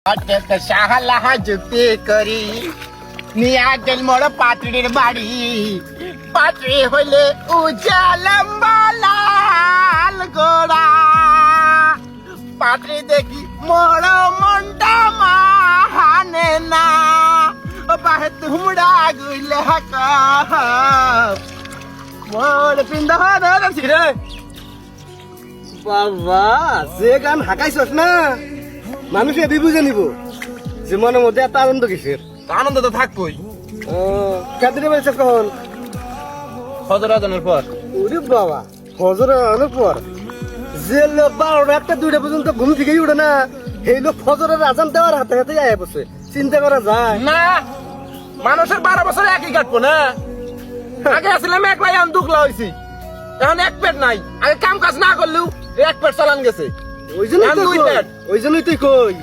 অটেক শাহলাহা যুক্তি করি নিয়া গেল মোর পাত্রীর বাড়ি পাত্রী হইলে উজালম্বা লাল গোড়া পাত্রী দেখি মোর মনটা মাহানে না বাহে তুমড়া গুইলে হাকা মোর পিন্দা ধরছি রে বাবা যে গান হাঁকাইছস না মানুষ এবি বুঝে নিব যে মনের মধ্যে এত আনন্দ কিসের। আনন্দ তো থাকবই। কেদিনে বলছে কখন? ফজর আজানের পর। ওরে বাবা ফজর আজানের পর যে লোক 12টা 1টা 2টা পর্যন্ত ঘুম থেকেই উঠে না সেই লোক ফজরের আজান দেওয়ার হাতে হাতে আয়া বসে। চিন্তা করা যায় না? মানুষের 12 বছর একই কাটবো না। আগে আসলাম একলাই আমি দুখলা হয়েছি, এখন এক পেট নাই। আগে কাম কাজ না করলেও এক পেট চালান গেছে। ওই জন্যই তুই কই